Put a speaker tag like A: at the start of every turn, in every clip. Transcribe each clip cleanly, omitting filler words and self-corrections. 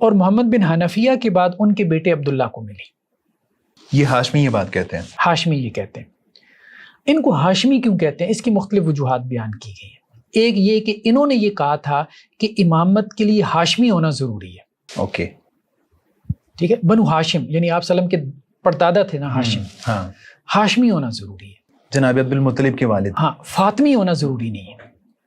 A: اور محمد بن حنفیہ کے بعد ان کے بیٹے عبداللہ کو ملی.
B: یہ ہاشمی یہ بات کہتے ہیں.
A: ہاشمی یہ کہتے ہیں. ان کو ہاشمی کیوں کہتے ہیں؟ اس کی مختلف وجوہات بیان کی گئی ہیں. ایک یہ کہ انہوں نے یہ کہا تھا کہ امامت کے لیے ہاشمی ہونا ضروری ہے.
B: اوکے
A: ٹھیک ہے. بنو ہاشم یعنی آپ سلم کے پردادا تھے نا ہاشم.
B: ہاں
A: ہاشمی ہونا ضروری ہے.
B: جناب عبد المطلب کے والد.
A: ہاں فاطمی ہونا ضروری نہیں ہے.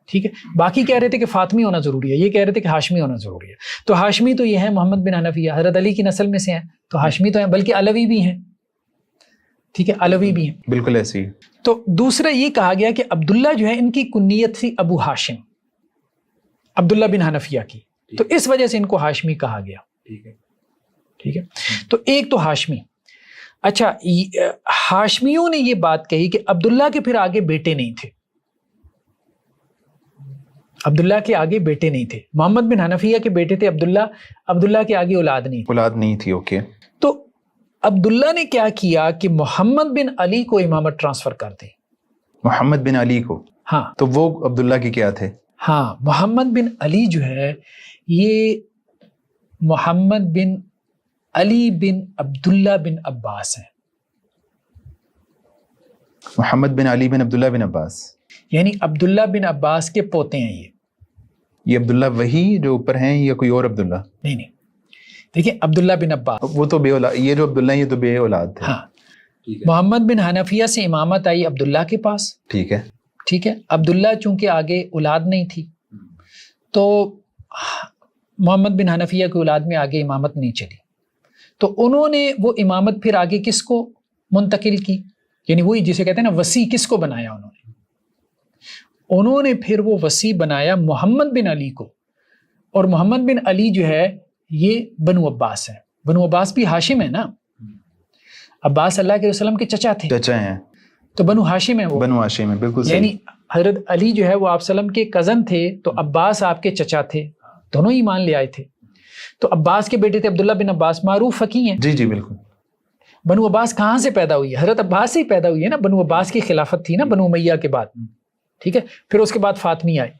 A: ٹھیک ہے. باقی کہہ رہے تھے کہ فاطمی ہونا ضروری ہے, یہ کہہ رہے تھے کہ ہاشمی ہونا ضروری ہے. تو ہاشمی تو یہ ہے محمد بن حنفیہ, حضرت علی کی نسل میں سے ہیں, تو ہاشمی تو ہیں, بلکہ علوی بھی ہیں. ٹھیک ہے, علوی بھی ہیں.
B: بالکل ایسے ہی.
A: تو دوسرا یہ کہا گیا کہ عبداللہ جو ہے ان کی کنیت تھی ابو ہاشم, عبداللہ بن حنفیہ کی, تو اس وجہ سے ان کو ہاشمی کہا گیا. ٹھیک ہے. تو ایک تو ہاشمی. اچھا, ہاشمیوں نے یہ بات کہی کہ عبداللہ کے پھر آگے بیٹے نہیں تھے. عبداللہ کے آگے بیٹے نہیں تھے. محمد بن حنفیہ کے بیٹے تھے عبداللہ, عبداللہ کے آگے اولاد نہیں تھی.
B: اولاد نہیں تھی. اوکے.
A: تو عبداللہ نے کیا کیا کہ محمد بن علی کو امامت ٹرانسفر کر دی.
B: محمد بن علی کو.
A: ہاں.
B: تو وہ عبداللہ کے کیا تھے؟
A: ہاں, محمد بن علی جو ہے یہ محمد بن علی بن عبداللہ بن عباس ہیں.
B: محمد بن علی بن عبداللہ بن عباس,
A: یعنی عبداللہ بن عباس کے پوتے ہیں.
B: یہ عبداللہ وہی جو اوپر ہیں یا کوئی اور عبداللہ؟
A: نہیں, دیکھیں عبداللہ بن عباس
B: وہ تو بے اولاد, یہ جو عبداللہ یہ تو بے اولاد تھے.
A: ہاں. محمد بن حنفیہ سے امامت آئی عبداللہ کے پاس.
B: ٹھیک ہے.
A: ٹھیک ہے. عبداللہ چونکہ آگے اولاد نہیں تھی تو محمد بن حنفیہ کی اولاد میں آگے امامت نہیں چلی, تو انہوں نے وہ امامت پھر آگے کس کو منتقل کی, یعنی وہی جسے کہتے ہیں نا وصی, کس کو بنایا انہوں نے پھر وہ وصی بنایا محمد بن علی کو. اور محمد بن علی جو ہے یہ بنو عباس ہے. بنو عباس بھی ہاشم ہے نا, عباس اللہ کے وسلم کے چچا تھے,
B: چچا ہیں,
A: تو بنو ہاشم ہے. وہ
B: بنو ہاشم ہے. بالکل صحیح.
A: یعنی حضرت علی جو ہے وہ آپ سلم کے کزن تھے, تو عباس آپ کے چچا تھے, دونوں ایمان لے آئے تھے. تو عباس کے بیٹے تھے عبداللہ بن عباس, معروف فقیہ ہیں.
B: جی جی بالکل.
A: بنو عباس کہاں سے پیدا ہوئی ہے؟ حضرت عباس سے ہی پیدا ہوئی ہے نا. بنو عباس کی خلافت تھی نا بنو امیہ کے بعد. ٹھیک ہے. پھر اس کے بعد فاطمی آئے.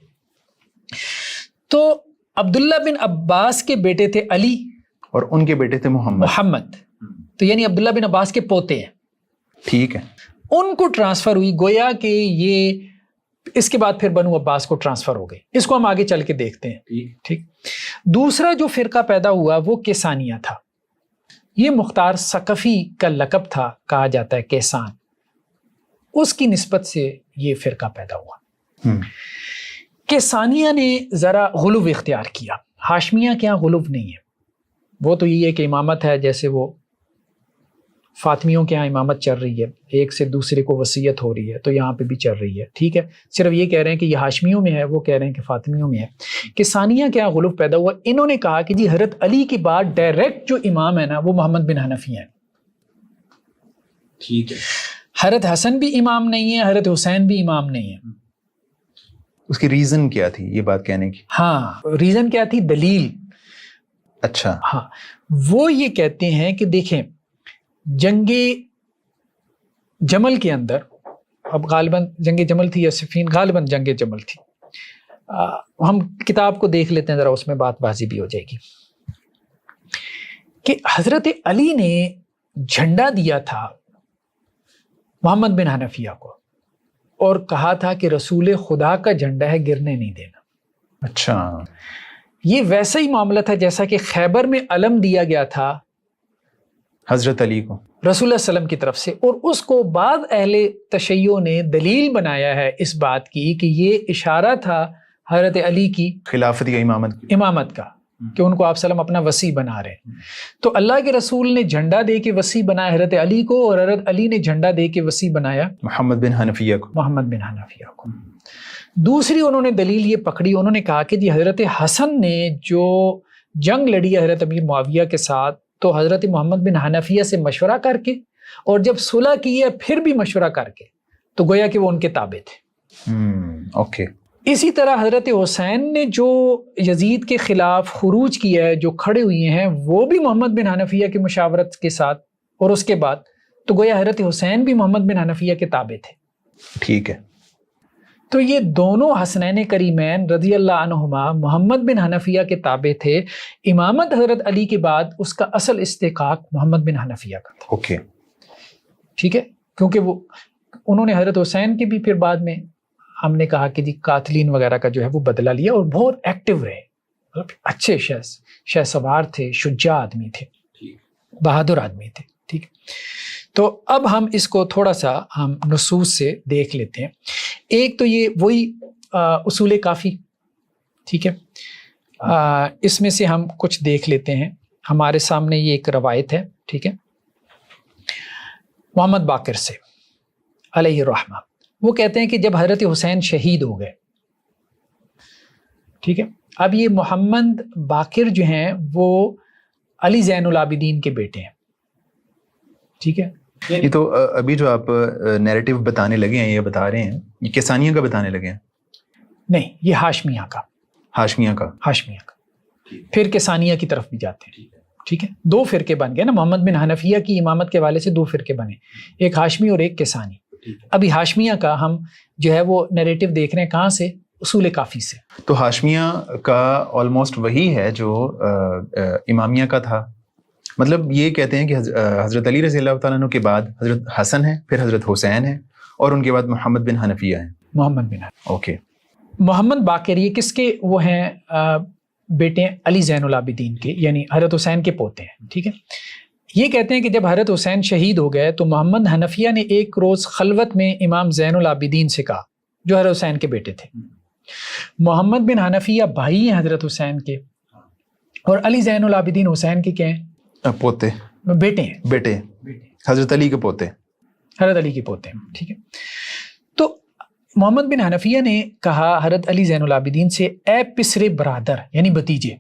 A: تو عبداللہ بن عباس کے بیٹے تھے علی,
B: اور ان کے بیٹے تھے محمد.
A: تو یعنی عبداللہ بن عباس کے پوتے ہیں.
B: ٹھیک ہے.
A: ان کو ٹرانسفر ہوئی, گویا کہ یہ اس کے بعد پھر بنو عباس کو ٹرانسفر ہو گئی. اس کو ہم آگے چل کے دیکھتے ہیں. ٹھیک. دوسرا جو فرقہ پیدا ہوا وہ کیسانیہ تھا. یہ مختار ثقفی کا لقب تھا, کہا جاتا ہے کیسان, اس کی نسبت سے یہ فرقہ پیدا ہوا. کیسانیہ نے ذرا غلو اختیار کیا. ہاشمیہ کے یہاں غلو نہیں ہے, وہ تو یہ ہے کہ امامت ہے, جیسے وہ فاطمیوں کے یہاں امامت چل رہی ہے, ایک سے دوسرے کو وصیت ہو رہی ہے, تو یہاں پہ بھی چل رہی ہے. ٹھیک ہے. صرف یہ کہہ رہے ہیں کہ یہ ہاشمیوں میں ہے, وہ کہہ رہے ہیں کہ فاطمیوں میں ہے. کہ ثانیہ کے یہاں غلو پیدا ہوا. انہوں نے کہا کہ جی حضرت علی کے بعد ڈائریکٹ جو امام ہے نا وہ محمد بن حنفی ہیں.
B: ٹھیک ہے.
A: حضرت حسن بھی امام نہیں ہے, حضرت حسین بھی امام نہیں ہے.
B: اس کی ریزن کیا تھی یہ بات کہنے کی؟
A: ہاں, ریزن کیا تھی؟ دلیل.
B: اچھا.
A: ہاں, وہ یہ کہتے ہیں کہ دیکھیں جنگ جمل کے اندر, اب غالباً جنگ جمل تھی یا صفین, غالباً جنگ جمل تھی, ہم کتاب کو دیکھ لیتے ہیں ذرا, اس میں بات بازی بھی ہو جائے گی. کہ حضرت علی نے جھنڈا دیا تھا محمد بن حنفیہ کو, اور کہا تھا کہ رسول خدا کا جھنڈا ہے, گرنے نہیں دینا.
B: اچھا.
A: یہ ویسا ہی معاملہ تھا جیسا کہ خیبر میں علم دیا گیا تھا
B: حضرت علی کو
A: رسول اللہ صلی اللہ علیہ وسلم کی طرف سے, اور اس کو بعض اہل تشیع نے دلیل بنایا ہے اس بات کی کہ یہ اشارہ تھا حضرت علی کی
B: خلافت یا امامت
A: کا, کہ ان کو آپ صلی اللہ علیہ وسلم اپنا وصی بنا رہے ہیں. تو اللہ کے رسول نے جھنڈا دے کے وصی بنایا حضرت علی کو, اور حضرت علی نے جھنڈا دے کے وصی بنایا
B: محمد بن حنفیہ کو.
A: دوسری انہوں نے دلیل یہ پکڑی, انہوں نے کہا کہ جی حضرت حسن نے جو جنگ لڑی ہے حضرت امیر معاویہ کے ساتھ, تو حضرت محمد بن حنفیہ سے مشورہ کر کے, اور جب صلح کی ہے پھر بھی مشورہ کر کے, تو گویا کہ وہ ان کے تابع تھے.
B: اوکے.
A: اسی طرح حضرت حسین نے جو یزید کے خلاف خروج کیا ہے, جو کھڑے ہوئے ہیں, وہ بھی محمد بن حنفیہ کی مشاورت کے ساتھ اور اس کے بعد, تو گویا حضرت حسین بھی محمد بن حنفیہ کے تابع تھے.
B: ٹھیک ہے.
A: تو یہ دونوں حسنین کریمین رضی اللہ عنہما محمد بن حنفیہ کے تابع تھے. امامت حضرت علی کے بعد اس کا اصل استحقاق محمد بن حنفیہ کا تھا.
B: اوکے
A: ٹھیک ہے, کیونکہ وہ انہوں نے حضرت حسین کے بھی پھر بعد میں ہم نے کہا کہ جی قاتلین وغیرہ کا جو ہے وہ بدلہ لیا اور بہت ایکٹیو رہے, اچھے شہ سوار تھے, شجاع آدمی تھے, بہادر آدمی تھے. ٹھیک, تو اب ہم اس کو تھوڑا سا ہم نصوص سے دیکھ لیتے ہیں. ایک تو یہ وہی اصول کافی, ٹھیک ہے, اس میں سے ہم کچھ دیکھ لیتے ہیں. ہمارے سامنے یہ ایک روایت ہے, ٹھیک ہے, محمد باقر سے علیہ الرحمہ. وہ کہتے ہیں کہ جب حضرت حسین شہید ہو گئے, ٹھیک ہے, اب یہ محمد باقر جو ہیں وہ علی زین العابدین کے بیٹے ہیں. ٹھیک ہے,
B: یہ تو ابھی جو آپ نیریٹو بتانے لگے ہیں, یہ بتا رہے ہیں یہ کسانیہ کا بتانے لگے ہیں؟
A: نہیں, یہ ہاشمیہ کا.
B: ہاشمیہ کا
A: پھر کسانیہ کی طرف بھی جاتے ہیں. ٹھیک ہے, دو فرقے بن گئے نا, محمد بن حنفیہ کی امامت کے حوالے سے دو فرقے بنے, ایک ہاشمی اور ایک کسانی. ابھی ہاشمیہ کا ہم جو ہے وہ نیریٹو دیکھ رہے ہیں کہاں سے, اصول کافی سے.
B: تو ہاشمیہ کا آلموسٹ وہی ہے جو امامیہ کا تھا. مطلب یہ کہتے ہیں کہ حضرت علی رضی اللہ تعالیٰ عنہ کے بعد حضرت حسن ہے, پھر حضرت حسین ہے, اور ان کے بعد محمد بن حنفیہ ہیں.
A: محمد بن حنفیہ.
B: اوکے.
A: محمد باقر یہ کس کے وہ ہیں, بیٹے علی زین العابدین کے, یعنی حضرت حسین کے پوتے ہیں. ٹھیک ہے, یہ کہتے ہیں کہ جب حضرت حسین شہید ہو گئے تو محمد حنفیہ نے ایک روز خلوت میں امام زین العابدین سے کہا, جو حضرت حسین کے بیٹے تھے. محمد بن حنفیہ بھائی ہیں حضرت حسین کے, اور علی زین العابدین حسین کے کیا ہیں,
B: پوتے,
A: بیٹے ہیں,
B: بیٹے حضرت علی کے پوتے,
A: حضرت علی کے پوتے ہیں. ٹھیک ہے, تو محمد بن حنفیہ نے کہا حضرت علی زین العابدین سے, اے پسرے برادر یعنی بھتیجے,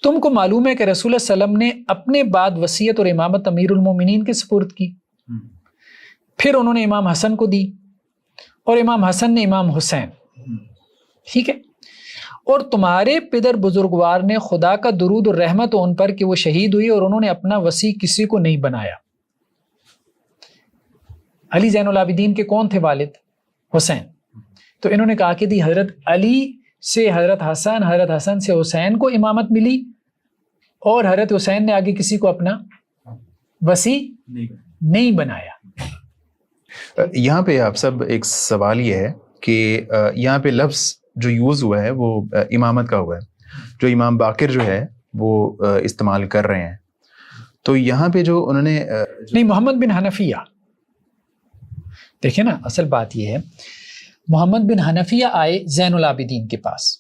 A: تم کو معلوم ہے کہ رسول اللہ صلی اللہ علیہ وسلم نے اپنے بعد وصیت اور امامت امیر المومنین کے سپرد کی, پھر انہوں نے امام حسن کو دی, اور امام حسن نے امام حسین. ٹھیک ہے, اور تمہارے پدر بزرگوار نے خدا کا درود اور رحمت ان پر کہ وہ شہید ہوئی, اور انہوں نے اپنا وصی کسی کو نہیں بنایا. علی زین العابدین کے کون تھے والد؟ حسین. تو انہوں نے کہا کہ دی حضرت علی سے حضرت حسن, حضرت حسن سے حسین کو امامت ملی, اور حضرت حسین نے آگے کسی کو اپنا وصی نہیں بنایا.
B: یہاں پہ آپ سب ایک سوال یہ ہے کہ یہاں پہ لفظ جو یوز ہوا ہے وہ امامت کا ہوا ہے, جو امام باقر جو ہے وہ استعمال کر رہے ہیں. تو یہاں پہ جو انہوں نے
A: نہیں, محمد بن حنفیہ, دیکھیں نا اصل بات یہ ہے, محمد بن حنفیہ آئے زین العابدین کے پاس.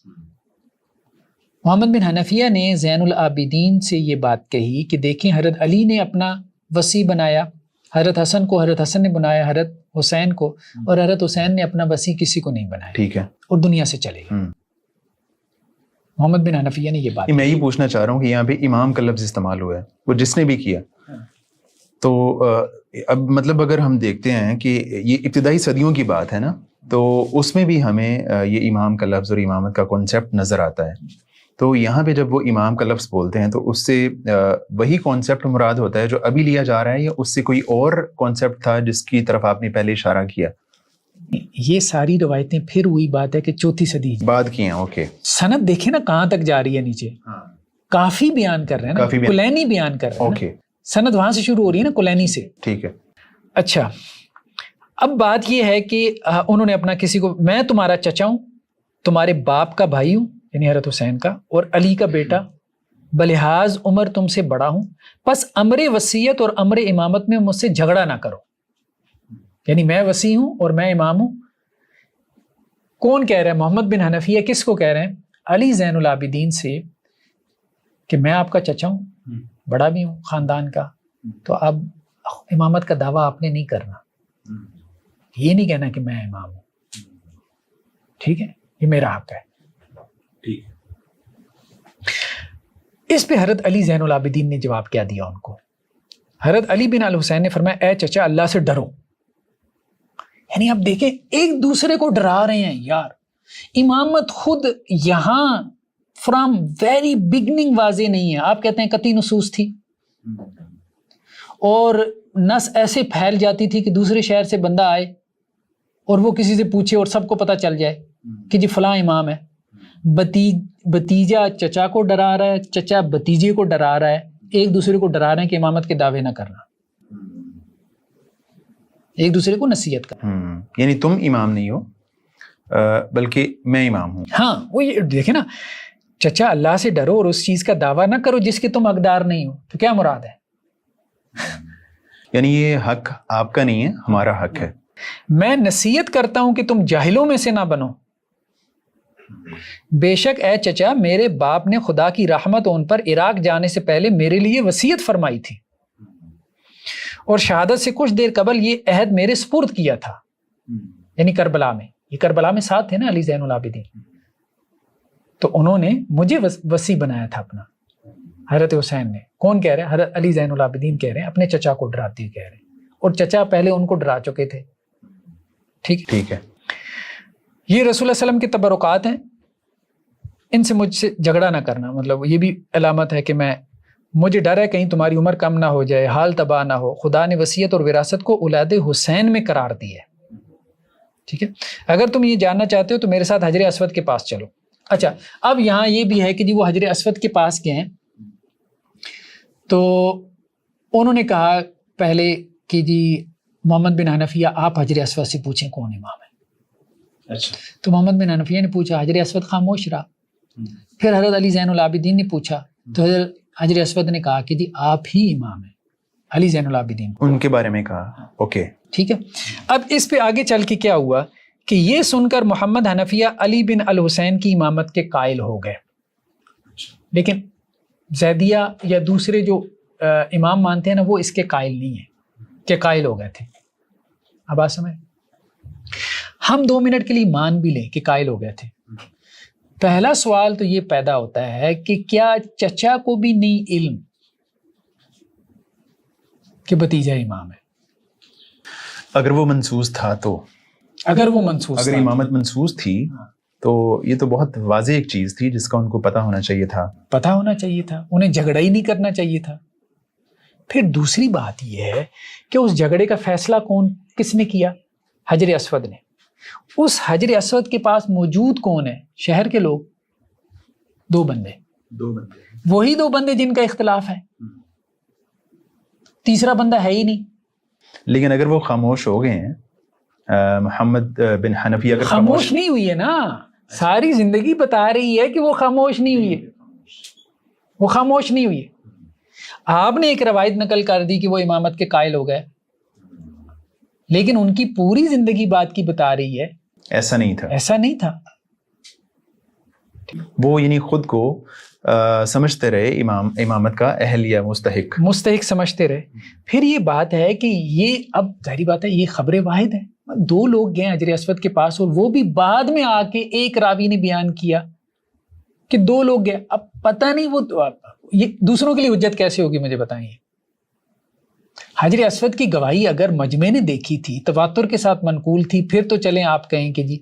A: محمد بن حنفیہ نے زین العابدین سے یہ بات کہی کہ دیکھیں حضرت علی نے اپنا وصی بنایا, حضرت حسن کو حضرت حسن نے بنایا, حضرت حسین کو, اور حضرت حسین نے اپنا وصی کسی کو نہیں بنایا.
B: ٹھیک ہے,
A: اور دنیا سے چلے گئے. محمد بن حنفیہ نے یہ بات,
B: میں یہ پوچھنا چاہ رہا ہوں کہ یہاں پہ امام کا لفظ استعمال ہوا ہے, وہ جس نے بھی کیا. تو اب مطلب اگر ہم دیکھتے ہیں کہ یہ ابتدائی صدیوں کی بات ہے نا, تو اس میں بھی ہمیں یہ امام کا لفظ اور امامت کا کانسیپٹ نظر آتا ہے. تو یہاں پہ جب وہ امام کا لفظ بولتے ہیں تو اس سے وہی کانسیپٹ مراد ہوتا ہے جو ابھی لیا جا رہا ہے, یا اس سے کوئی اور کانسیپٹ تھا جس کی طرف آپ نے پہلے اشارہ کیا؟
A: یہ ساری روایتیں پھر وہی بات ہے کہ 4تھی صدی
B: بعد کی ہیں. اوکے,
A: سند دیکھیں نا کہاں تک جا رہی ہے نیچے, کافی بیان کر رہے ہیں نا, کلینی بیان کر رہے ہیں.
B: اوکے,
A: سند وہاں سے شروع ہو رہی ہے نا, کلینی سے.
B: ٹھیک ہے.
A: اچھا, اب بات یہ ہے کہ انہوں نے اپنا کسی کو, میں تمہارا چچا ہوں, تمہارے باپ کا بھائی ہوں یعنی حضرت حسین کا, اور علی کا بیٹا, بلحاظ عمر تم سے بڑا ہوں, پس امر وصیت اور امر امامت میں مجھ سے جھگڑا نہ کرو. یعنی میں وصی ہوں اور میں امام ہوں. کون کہہ رہا ہے؟ محمد بن حنفیہ کس کو کہہ رہے ہیں؟ علی زین العابدین سے, کہ میں آپ کا چچا ہوں, بڑا بھی ہوں خاندان کا, تو اب امامت کا دعویٰ آپ نے نہیں کرنا, یہ نہیں کہنا کہ میں امام ہوں. ٹھیک ہے, یہ میرا حق ہے. اس پہ حضرت علی زین العابدین نے جواب کیا دیا ان کو؟ حضرت علی بن الحسین نے فرمایا, اے چچا اللہ سے ڈرو. یعنی آپ دیکھیں ایک دوسرے کو ڈرا رہے ہیں یار. امامت خود یہاں فرام ویری بگننگ واضح نہیں ہے. آپ کہتے ہیں قطعی نصوص تھی, اور نس ایسے پھیل جاتی تھی کہ دوسرے شہر سے بندہ آئے اور وہ کسی سے پوچھے اور سب کو پتہ چل جائے کہ جی فلاں امام ہے، بتیجا چچا کو ڈرا رہا ہے، چچا بتیجے کو ڈرا رہا ہے، ایک دوسرے کو ڈرا رہے ہیں کہ امامت کے دعوے نہ کرنا، ایک دوسرے کو نصیحت کرنا.
B: یعنی تم امام نہیں ہو بلکہ میں امام ہوں.
A: ہاں وہ یہ دیکھیں نا، چچا اللہ سے ڈرو اور اس چیز کا دعویٰ نہ کرو جس کے تم حقدار نہیں ہو، تو کیا مراد ہے؟
B: یعنی یہ حق آپ کا نہیں ہے، ہمارا حق ہے.
A: میں نصیحت کرتا ہوں کہ تم جاہلوں میں سے نہ بنو. بے شک اے چچا، میرے باپ نے خدا کی رحمت ان پر عراق جانے سے پہلے میرے لیے وصیت فرمائی تھی، اور شہادت سے کچھ دیر قبل یہ عہد میرے سپرد کیا تھا، یعنی کربلا میں. یہ کربلا میں ساتھ تھے نا علی زین العابدین، تو انہوں نے مجھے وصی بنایا تھا اپنا. حضرت حسین نے، کون کہہ رہے ہیں؟ حضرت علی زین العابدین کہہ رہے ہیں، اپنے چچا کو ڈراتے ہوئے کہہ رہے ہیں، اور چچا پہلے ان کو ڈرا چکے تھے. ٹھیک
B: ہے.
A: یہ رسول اللہ صلی اللہ علیہ وسلم کے تبرکات ہیں، ان سے مجھ سے جھگڑا نہ کرنا. مطلب یہ بھی علامت ہے کہ مجھے ڈر ہے کہیں تمہاری عمر کم نہ ہو جائے، حال تباہ نہ ہو. خدا نے وصیت اور وراثت کو اولاد حسین میں قرار دی ہے. ٹھیک ہے، اگر تم یہ جاننا چاہتے ہو تو میرے ساتھ حجر اسود کے پاس چلو. اچھا، اب یہاں یہ بھی ہے کہ جی وہ حجر اسود کے پاس گئے ہیں، تو انہوں نے کہا پہلے کہ جی محمد بن حنفیہ آپ حجر اسود سے پوچھیں کون امام ہے.
B: اچھا.
A: تو محمد بن حنفیہ نے پوچھا، حجر اسود خاموش رہا. پھر حضرت علی زین العابدین نے پوچھا، تو حضرت حجر اسود نے کہا کہ جی آپ ہی امام ہیں. علی زین العابدین
B: ان کے بارے میں کہا. اوکے
A: ٹھیک ہے. اب اس پہ آگے چل کے کیا ہوا کہ یہ سن کر محمد حنفیہ علی بن الحسین کی امامت کے قائل ہو گئے، لیکن زیدیہ یا دوسرے جو امام مانتے ہیں نا وہ اس کے قائل نہیں ہیں کہ قائل ہو گئے تھے. اب بات سمجھ، ہم 2 منٹ کے لیے مان بھی لیں کہ قائل ہو گئے تھے. پہلا سوال تو یہ پیدا ہوتا ہے کہ کیا چچا کو بھی نہیں علم کہ بھتیجا امام ہے؟
B: اگر وہ منسوس تھا تو،
A: اگر وہ منسوس،
B: اگر امامت منسوس تھی تو یہ تو بہت واضح ایک چیز تھی جس کا ان کو پتہ ہونا چاہیے تھا. پتہ
A: ہونا چاہیے تھا، انہیں جھگڑا ہی نہیں کرنا چاہیے تھا. پھر دوسری بات یہ ہے کہ اس جھگڑے کا فیصلہ کس نے کیا؟ حجر اسود نے. اس حجر اسود کے پاس موجود کون ہے؟ شہر کے لوگ، 2 بندے، وہی 2 بندے جن کا اختلاف ہے، تیسرا بندہ ہے ہی نہیں.
B: لیکن اگر وہ خاموش ہو گئے ہیں، محمد بن حنفی اگر
A: خاموش نہیں ہوئی ہے نا، ساری زندگی بتا رہی ہے کہ وہ خاموش نہیں ہوئی ہے، وہ خاموش نہیں ہوئی ہے. آپ نے ایک روایت نقل کر دی کہ وہ امامت کے قائل ہو گئے، لیکن ان کی پوری زندگی بات کی بتا رہی ہے
B: ایسا نہیں تھا،
A: ایسا نہیں تھا.
B: وہ یعنی خود کو سمجھتے رہے امامت کا اہل یا مستحق
A: سمجھتے رہے. پھر یہ بات ہے کہ یہ اب ظاہری بات ہے، یہ خبر واحد ہے. 2 لوگ گئے حجر اسود کے پاس، اور وہ بھی بعد میں آ کے ایک راوی نے بیان کیا کہ 2 لوگ گئے. اب پتہ نہیں وہ یہ دوسروں کے لیے حجت کیسے ہوگی، مجھے بتائیے. حجر اسود کی گواہی اگر مجمع نے دیکھی تھی، تواتر کے ساتھ منقول تھی، پھر تو چلیں آپ کہیں کہ جی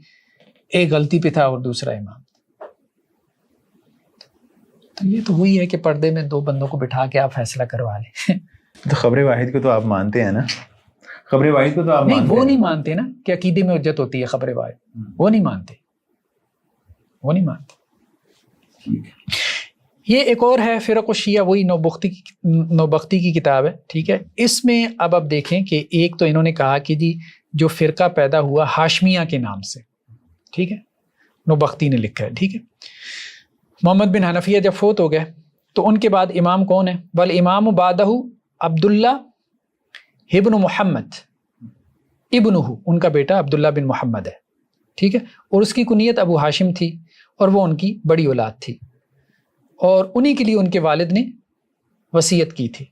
A: ایک غلطی پہ تھا اور دوسرا امام. تو یہ تو وہی ہے کہ پردے میں 2 بندوں کو بٹھا کے آپ فیصلہ کروا لیں.
B: تو خبر واحد کو تو آپ مانتے ہیں نا؟ خبر واحد کو تو آپ
A: نہیں، وہ نہیں مانتے نا کہ عقیدے میں حجت ہوتی ہے خبر واحد. وہ نہیں مانتے. یہ ایک اور ہے فرق الشیعہ، وہی نوبختی کی کتاب ہے. ٹھیک ہے، اس میں اب دیکھیں کہ ایک تو انہوں نے کہا کہ جی جو فرقہ پیدا ہوا ہاشمیہ کے نام سے، ٹھیک ہے، نوبختی نے لکھا ہے. ٹھیک ہے، محمد بن حنفیہ جب فوت ہو گئے تو ان کے بعد امام کون ہے؟ بل امام بعدہ عبداللہ ابن محمد ابنہ، ان کا بیٹا عبداللہ بن محمد ہے. ٹھیک ہے، اور اس کی کنیت ابو ہاشم تھی، اور وہ ان کی بڑی اولاد تھی، اور انہی کے لیے ان کے والد نے وصیت کی تھی.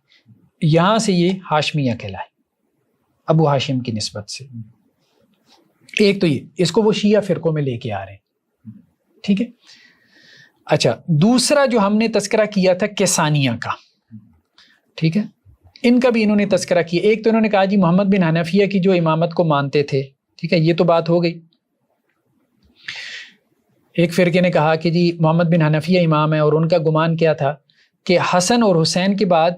A: یہاں سے یہ ہاشمیہ کہلائے، ابو ہاشم کی نسبت سے. ایک تو یہ، اس کو وہ شیعہ فرقوں میں لے کے آ رہے ہیں. ٹھیک ہے. اچھا، دوسرا جو ہم نے تذکرہ کیا تھا کیسانیہ کا، ٹھیک ہے، ان کا بھی انہوں نے تذکرہ کیا. ایک تو انہوں نے کہا جی محمد بن حنفیہ کی جو امامت کو مانتے تھے، ٹھیک ہے، یہ تو بات ہو گئی. ایک فرقے نے کہا کہ جی محمد بن حنفیہ امام ہے، اور ان کا گمان کیا تھا کہ حسن اور حسین کے بعد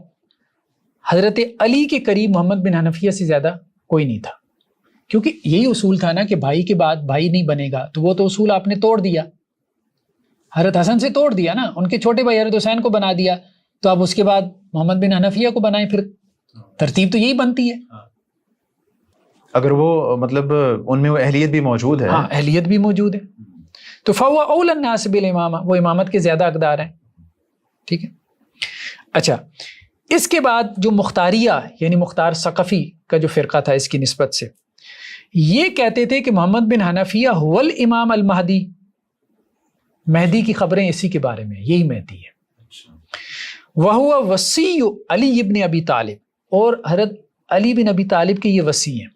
A: حضرت علی کے قریب محمد بن حنفیہ سے زیادہ کوئی نہیں تھا. کیونکہ یہی اصول تھا نا کہ بھائی کے بعد بھائی نہیں بنے گا، تو وہ تو اصول آپ نے توڑ دیا، حضرت حسن سے توڑ دیا نا، ان کے چھوٹے بھائی حضرت حسین کو بنا دیا، تو اب اس کے بعد محمد بن حنفیہ کو بنائیں، پھر ترتیب تو یہی بنتی ہے۔
B: اگر وہ مطلب ان میں وہ اہلیت بھی موجود ہے،
A: ہاں اہلیت بھی موجود ہے، تو فہو اولی الناس بالامامہ، وہ امامت کے زیادہ حقدار ہیں، ٹھیک ہے۔ اچھا، اس کے بعد جو مختاریہ یعنی مختار ثقفی کا جو فرقہ تھا اس کی نسبت سے، یہ کہتے تھے کہ محمد بن حنفیہ هو الامام المہدی، مہدی کی خبریں اسی کے بارے میں، یہی مہدی ہے۔ وہو وصی علی ابن ابی طالب، اور حضرت علی بن ابی طالب کے یہ وصی ہیں۔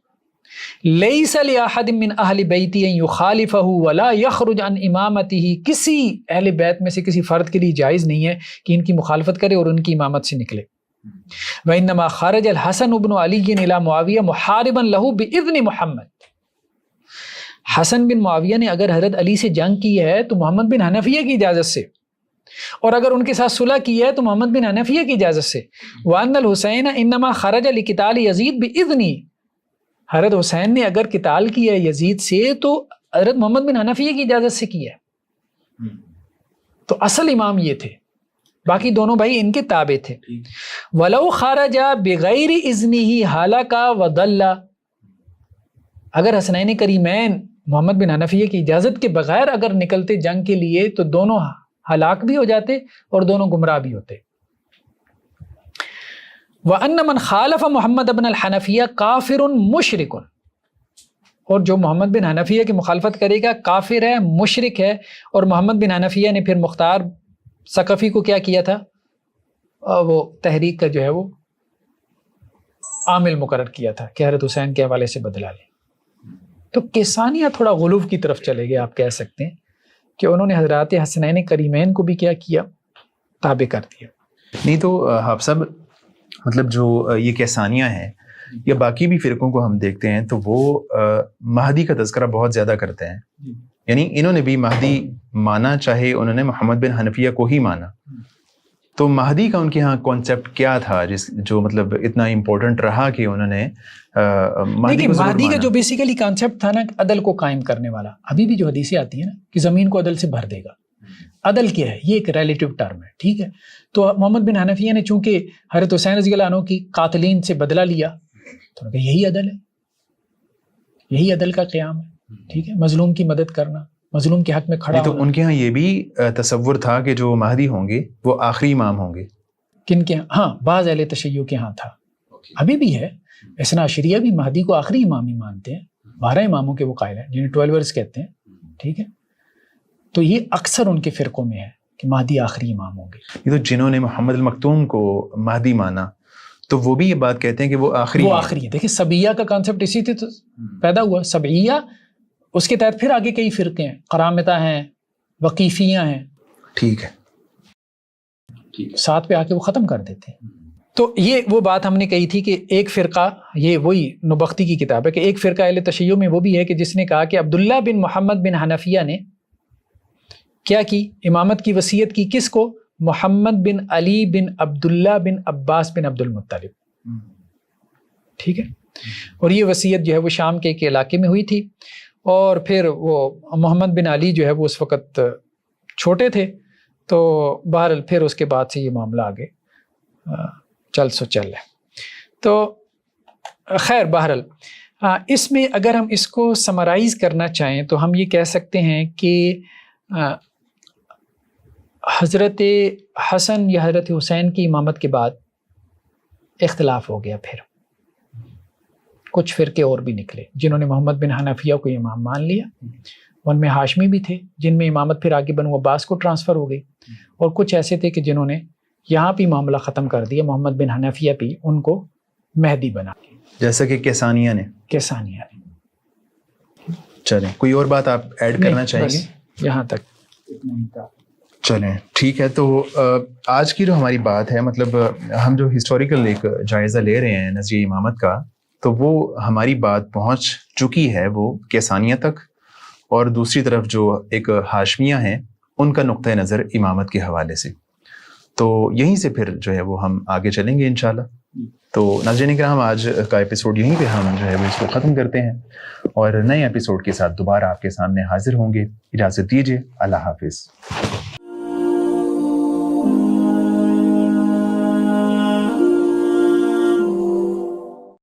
A: لیس لأحد من اہل بیتی ان یخالفہ ولا یخرج عن امامتہ، کسی اہل بیت میں سے کسی فرد کے لیے جائز نہیں ہے کہ ان کی مخالفت کرے اور ان کی امامت سے نکلے۔ وانما خرج الحسن بن علی الی معاویہ محاربا لہ باذن محمد، حسن بن معاویہ نے اگر حضرت علی سے جنگ کی ہے تو محمد بن حنفیہ کی اجازت سے، اور اگر ان کے ساتھ صلح کی ہے تو محمد بن حنفیہ کی اجازت سے۔ وان الحسین انما خرج لقتال یزید باذنی، حضرت حسین نے اگر قتال کیا ہے یزید سے تو حضرت محمد بن حنفیہ کی اجازت سے کیا ہے، تو اصل امام یہ تھے، باقی دونوں بھائی ان کے تابع تھے۔ وَلَوْ خَرَجَ بِغَيْرِ إِذْنِهِ هَلَكَ وَضَلَّ، اگر حسنین کریمین محمد بن حنفیہ کی اجازت کے بغیر اگر نکلتے جنگ کے لیے تو دونوں ہلاک بھی ہو جاتے اور دونوں گمراہ بھی ہوتے۔ وَأَنَّ مَنْ خَالَفَ محمد بن الحنفیہ کافر مشرک، اور جو محمد بن حنفیہ کی مخالفت کرے گا کافر ہے، مشرک ہے۔ اور محمد بن حنفیہ نے پھر مختار ثقفی کو کیا کیا تھا، وہ تحریک کا جو ہے وہ عامل مقرر کیا تھا کہ حضرت حسین کے حوالے سے بدلا لیں۔ تو کیسانیہ تھوڑا غلو کی طرف چلے گئے، آپ کہہ سکتے ہیں کہ انہوں نے حضرات حسنین کریمین کو بھی کیا کیا، تابع کر دیا۔
B: نہیں تو حافظ صاحب مطلب جو یہ کیسانیہ ہیں یا باقی بھی فرقوں کو ہم دیکھتے ہیں تو وہ مہدی کا تذکرہ بہت زیادہ کرتے ہیں، یعنی انہوں نے بھی مہدی مانا، چاہے انہوں نے محمد بن حنفیہ کو ہی مانا، تو مہدی کا ان کے ہاں کانسیپٹ کیا تھا جو مطلب اتنا امپورٹنٹ رہا کہ انہوں نے
A: مہدی کا جو بیسیکلی کانسیپٹ تھا نا، عدل کو قائم کرنے والا، ابھی بھی جو حدیثیں آتی ہیں نا کہ زمین کو عدل سے بھر دے گا، عدل کیا ہے، یہ ایک ریلیٹیو ٹرم ہے، ٹھیک ہے۔ تو محمد بن حنفیہ نے چونکہ حضرت حسین رضی اللہ عنہ کی قاتلین سے بدلہ لیا تو یہی عدل ہے، یہی عدل کا قیام ہے، ٹھیک ہے، مظلوم کی مدد کرنا، مظلوم کے حق میں کھڑا
B: تو
A: ہونا۔
B: ان کے ہاں یہ بھی تصور تھا کہ جو مہدی ہوں گے وہ آخری امام ہوں گے،
A: کن کے ہاں؟ بعض اہل تشیع کے ہاں تھا، ابھی بھی ہے، اثنا عشریہ بھی مہدی کو آخری امام ہی مانتے ہیں، 12 اماموں کے وہ قائل ہیں جنہیں 12 کہتے ہیں، ٹھیک ہے۔ تو یہ اکثر ان کے فرقوں میں ہے کہ مہدی آخری امام ہوں گے۔
B: یہ تو جنہوں نے محمد المکتوم کو مہدی مانا تو وہ بھی یہ بات کہتے ہیں کہ وہ آخری
A: ہے۔ دیکھیں سبعیہ کا کانسیپٹ اسی سے پیدا ہوا، سبعیہ، اس کے تحت پھر آگے کئی فرقے ہیں، قرامطہ ہیں، وقیفیہ ہیں،
B: ٹھیک ہے،
A: ساتھ پہ آ کے وہ ختم کر دیتے ہیں۔ تو یہ وہ بات ہم نے کہی تھی کہ ایک فرقہ، یہ وہی نبختی کی کتاب ہے کہ ایک فرقہ اہل تشیع میں وہ بھی ہے کہ جس نے کہا کہ عبداللہ بن محمد بن حنفیہ نے کیا کی، امامت کی وصیت کی، کس کو؟ محمد بن علی بن عبداللہ بن عباس بن عبد المطلب، ٹھیک ہے۔ اور یہ وصیت جو ہے وہ شام کے ایک علاقے میں ہوئی تھی، اور پھر وہ محمد بن علی جو ہے وہ اس وقت چھوٹے تھے، تو بہرحال پھر اس کے بعد سے یہ معاملہ آگے چل ہے۔ تو خیر بہرحال اس میں اگر ہم اس کو سمرائز کرنا چاہیں تو ہم یہ کہہ سکتے ہیں کہ حضرت حسن یا حضرت حسین کی امامت کے بعد اختلاف ہو گیا، پھر کچھ فرقے اور بھی نکلے جنہوں نے محمد بن حنفیہ کو امام مان لیا، ان میں ہاشمی بھی تھے جن میں امامت پھر آگے بنو عباس کو ٹرانسفر ہو گئی، اور کچھ ایسے تھے کہ جنہوں نے یہاں بھی معاملہ ختم کر دیا، محمد بن حنفیہ بھی ان کو مہدی بنا،
B: جیسا کہ کیسانیہ نے۔ چلیں کوئی اور بات آپ ایڈ کرنا چاہیں گے؟
A: یہاں تک
B: چلیں ٹھیک ہے۔ تو آج کی جو ہماری بات ہے، مطلب ہم جو ہسٹوریکل ایک جائزہ لے رہے ہیں نظریہ امامت کا، تو وہ ہماری بات پہنچ چکی ہے وہ کیسانیہ تک، اور دوسری طرف جو ایک ہاشمیہ ہیں ان کا نقطہ نظر امامت کے حوالے سے، تو یہیں سے پھر جو ہے وہ ہم آگے چلیں گے انشاءاللہ۔ تو ناظرین کرام آج کا ایپیسوڈ یہیں پہ ہم جو ہے وہ اس کو ختم کرتے ہیں اور نئے ایپیسوڈ کے ساتھ دوبارہ آپ کے سامنے حاضر ہوں گے. اجازت دیجیے. اللہ حافظ.